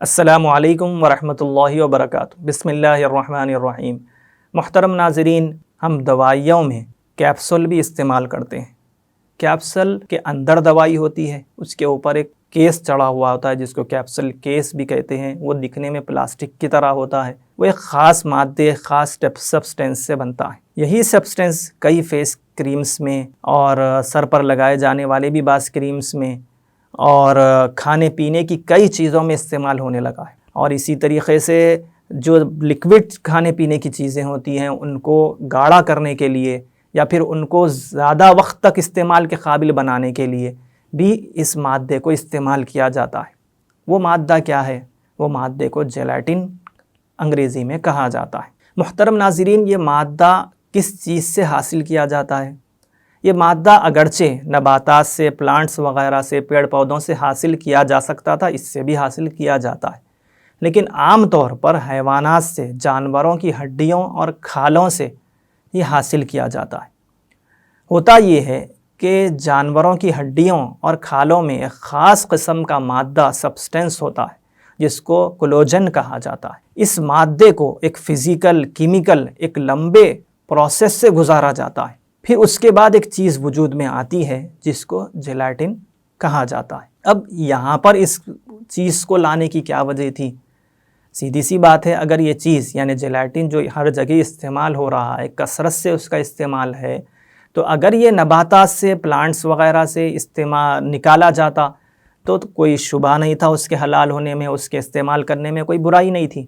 السلام علیکم ورحمۃ اللہ وبرکاتہ۔ بسم اللہ الرحمن الرحیم۔ محترم ناظرین، ہم دوائیوں میں کیپسول بھی استعمال کرتے ہیں۔ کیپسول کے اندر دوائی ہوتی ہے، اس کے اوپر ایک کیس چڑھا ہوا ہوتا ہے جس کو کیپسول کیس بھی کہتے ہیں۔ وہ دکھنے میں پلاسٹک کی طرح ہوتا ہے۔ وہ ایک خاص مادے، خاص سبسٹینس سے بنتا ہے۔ یہی سبسٹینس کئی فیس کریمز میں اور سر پر لگائے جانے والے بھی بعض کریمز میں اور کھانے پینے کی کئی چیزوں میں استعمال ہونے لگا ہے۔ اور اسی طریقے سے جو لکوڈ کھانے پینے کی چیزیں ہوتی ہیں ان کو گاڑھا کرنے کے لیے یا پھر ان کو زیادہ وقت تک استعمال کے قابل بنانے کے لیے بھی اس مادے کو استعمال کیا جاتا ہے۔ وہ مادہ کیا ہے؟ وہ مادے کو جیلاٹن انگریزی میں کہا جاتا ہے۔ محترم ناظرین، یہ مادہ کس چیز سے حاصل کیا جاتا ہے؟ یہ مادہ اگرچہ نباتات سے، پلانٹس وغیرہ سے، پیڑ پودوں سے حاصل کیا جا سکتا تھا، اس سے بھی حاصل کیا جاتا ہے، لیکن عام طور پر حیوانات سے، جانوروں کی ہڈیوں اور کھالوں سے یہ حاصل کیا جاتا ہے۔ ہوتا یہ ہے کہ جانوروں کی ہڈیوں اور کھالوں میں ایک خاص قسم کا مادہ سبسٹینس ہوتا ہے جس کو کولاجن کہا جاتا ہے۔ اس مادے کو ایک فزیکل، کیمیکل، ایک لمبے پروسیس سے گزارا جاتا ہے۔ پھر اس کے بعد ایک چیز وجود میں آتی ہے جس کو جیلاٹن کہا جاتا ہے۔ اب یہاں پر اس چیز کو لانے کی کیا وجہ تھی؟ سیدھی سی بات ہے، اگر یہ چیز یعنی جیلاٹن جو ہر جگہ استعمال ہو رہا ہے، کثرت سے اس کا استعمال ہے، تو اگر یہ نباتات سے، پلانٹس وغیرہ سے نکالا جاتا تو کوئی شبہ نہیں تھا اس کے حلال ہونے میں، اس کے استعمال کرنے میں کوئی برائی نہیں تھی۔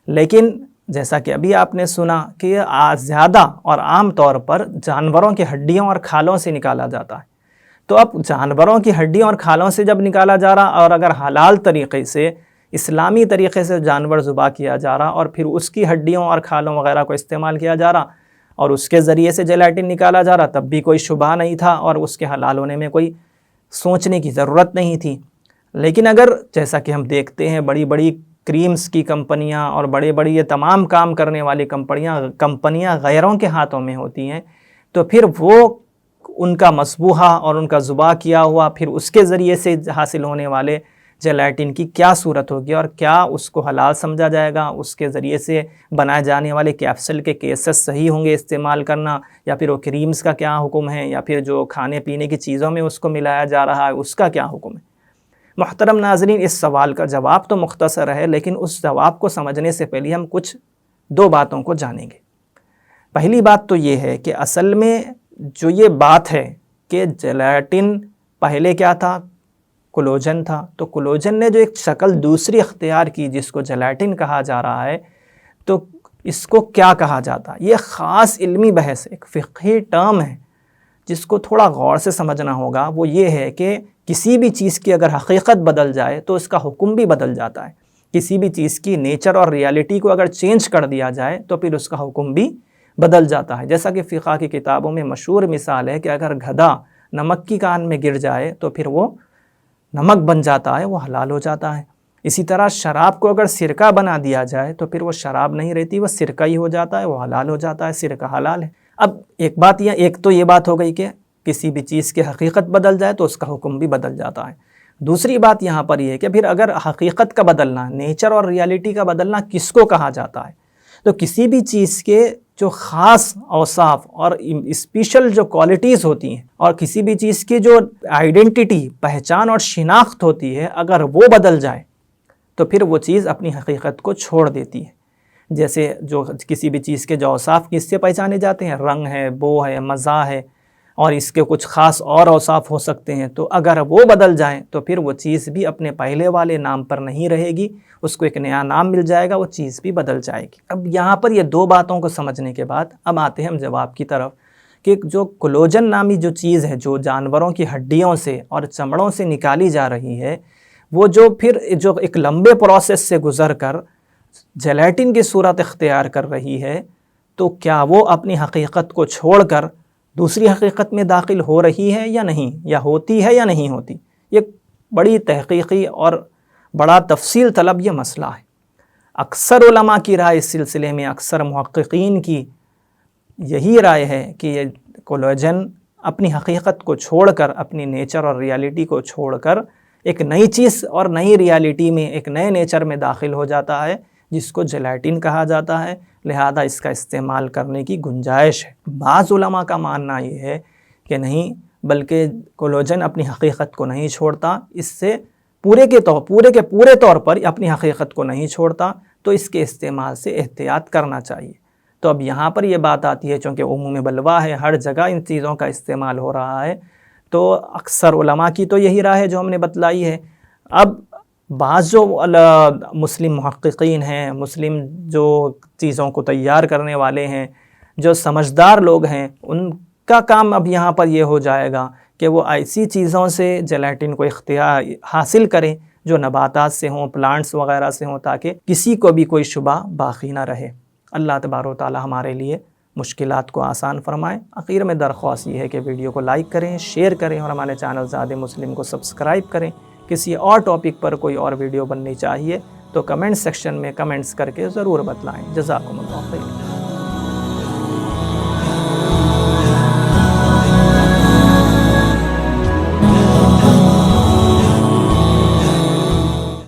لیکن جیسا کہ ابھی آپ نے سنا کہ یہ زیادہ اور عام طور پر جانوروں کی ہڈیوں اور کھالوں سے نکالا جاتا ہے۔ تو اب جانوروں کی ہڈیوں اور کھالوں سے جب نکالا جا رہا اور اگر حلال طریقے سے، اسلامی طریقے سے جانور ذبح کیا جا رہا اور پھر اس کی ہڈیوں اور کھالوں وغیرہ کو استعمال کیا جا رہا اور اس کے ذریعے سے جیلاٹن نکالا جا رہا، تب بھی کوئی شبہ نہیں تھا اور اس کے حلال ہونے میں کوئی سوچنے کی ضرورت نہیں تھی۔ لیکن اگر جیسا کہ ہم دیکھتے ہیں بڑی بڑی کریمز کی کمپنیاں اور بڑی یہ تمام کام کرنے والی کمپنیاں غیروں کے ہاتھوں میں ہوتی ہیں، تو پھر وہ ان کا مذبوحہ اور ان کا ذبح کیا ہوا پھر اس کے ذریعے سے حاصل ہونے والے جیلاٹن کی کیا صورت ہوگی اور کیا اس کو حلال سمجھا جائے گا؟ اس کے ذریعے سے بنائے جانے والے کیپسول کے کیسز صحیح ہوں گے استعمال کرنا، یا پھر وہ کریمز کا کیا حکم ہے، یا پھر جو کھانے پینے کی چیزوں میں اس کو ملایا جا رہا ہے اس کا کیا حکم ہے؟ محترم ناظرین، اس سوال کا جواب تو مختصر ہے، لیکن اس جواب کو سمجھنے سے پہلے ہم دو باتوں کو جانیں گے۔ پہلی بات تو یہ ہے کہ اصل میں جو یہ بات ہے کہ جیلاٹن پہلے کیا تھا؟ کولاجن تھا۔ تو کولاجن نے جو ایک شکل دوسری اختیار کی جس کو جیلاٹن کہا جا رہا ہے، تو اس کو کیا کہا جاتا ہے؟ یہ خاص علمی بحث، ایک فقہی ٹرم ہے جس کو تھوڑا غور سے سمجھنا ہوگا۔ وہ یہ ہے کہ کسی بھی چیز کی اگر حقیقت بدل جائے تو اس کا حکم بھی بدل جاتا ہے۔ کسی بھی چیز کی نیچر اور ریالٹی کو اگر چینج کر دیا جائے تو پھر اس کا حکم بھی بدل جاتا ہے۔ جیسا کہ فقہ کی کتابوں میں مشہور مثال ہے کہ اگر گدھا نمک کی کان میں گر جائے تو پھر وہ نمک بن جاتا ہے، وہ حلال ہو جاتا ہے۔ اسی طرح شراب کو اگر سرکہ بنا دیا جائے تو پھر وہ شراب نہیں رہتی، وہ سرکہ ہی ہو جاتا ہے، وہ حلال ہو جاتا ہے، سرکہ حلال ہے۔ اب ایک تو یہ بات ہو گئی کہ کسی بھی چیز کی حقیقت بدل جائے تو اس کا حکم بھی بدل جاتا ہے۔ دوسری بات یہاں پر یہ ہے کہ پھر اگر حقیقت کا بدلنا، نیچر اور ریالٹی کا بدلنا کس کو کہا جاتا ہے؟ تو کسی بھی چیز کے جو خاص اوصاف اور اسپیشل جو کوالٹیز ہوتی ہیں اور کسی بھی چیز کی جو آئیڈینٹی، پہچان اور شناخت ہوتی ہے، اگر وہ بدل جائے تو پھر وہ چیز اپنی حقیقت کو چھوڑ دیتی ہے۔ جیسے جو کسی بھی چیز کے جو اوصاف کس سے پہچانے جاتے ہیں، رنگ ہے، بو ہے، مزہ ہے، اور اس کے کچھ خاص اور اوصاف ہو سکتے ہیں، تو اگر وہ بدل جائیں تو پھر وہ چیز بھی اپنے پہلے والے نام پر نہیں رہے گی، اس کو ایک نیا نام مل جائے گا، وہ چیز بھی بدل جائے گی۔ اب یہاں پر یہ دو باتوں کو سمجھنے کے بعد اب آتے ہیں ہم جواب کی طرف کہ جو کولاجن نامی جو چیز ہے جو جانوروں کی ہڈیوں سے اور چمڑوں سے نکالی جا رہی ہے، وہ جو پھر جو ایک لمبے پروسیس سے گزر کر جیلاٹن کی صورت اختیار کر رہی ہے، تو کیا وہ اپنی حقیقت کو چھوڑ کر دوسری حقیقت میں داخل ہو رہی ہے یا نہیں، یا ہوتی ہے یا نہیں ہوتی؟ یہ بڑی تحقیقی اور بڑا تفصیل طلب یہ مسئلہ ہے۔ اکثر علماء کی رائے اس سلسلے میں، اکثر محققین کی یہی رائے ہے کہ یہ کولاجن اپنی حقیقت کو چھوڑ کر، اپنی نیچر اور ریالٹی کو چھوڑ کر ایک نئی چیز اور نئی ریالٹی میں، ایک نئے نیچر میں داخل ہو جاتا ہے جس کو جیلیٹن کہا جاتا ہے، لہذا اس کا استعمال کرنے کی گنجائش ہے۔ بعض علماء کا ماننا یہ ہے کہ نہیں، بلکہ کولاجن اپنی حقیقت کو نہیں چھوڑتا، اس سے پورے کے پورے طور پر اپنی حقیقت کو نہیں چھوڑتا، تو اس کے استعمال سے احتیاط کرنا چاہیے۔ تو اب یہاں پر یہ بات آتی ہے، چونکہ عموم بلوا ہے، ہر جگہ ان چیزوں کا استعمال ہو رہا ہے، تو اکثر علماء کی تو یہی رائے ہے جو ہم نے بتلائی ہے۔ اب بعض جو مسلم محققین ہیں، مسلم جو چیزوں کو تیار کرنے والے ہیں، جو سمجھدار لوگ ہیں، ان کا کام اب یہاں پر یہ ہو جائے گا کہ وہ ایسی چیزوں سے جیلیٹن کو اختیار حاصل کریں جو نباتات سے ہوں، پلانٹس وغیرہ سے ہوں، تاکہ کسی کو بھی کوئی شبہ باقی نہ رہے۔ اللہ تبارک و تعالی ہمارے لیے مشکلات کو آسان فرمائے۔ آخر میں درخواست یہ ہے کہ ویڈیو کو لائک کریں، شیئر کریں اور ہمارے چینل زاد مسلم کو سبسکرائب کریں۔ کسی اور ٹاپک پر کوئی اور ویڈیو بننی چاہیے تو کمنٹ سیکشن میں کمنٹس کر کے ضرور بتلائیں۔ جزاکم اللہ خیر۔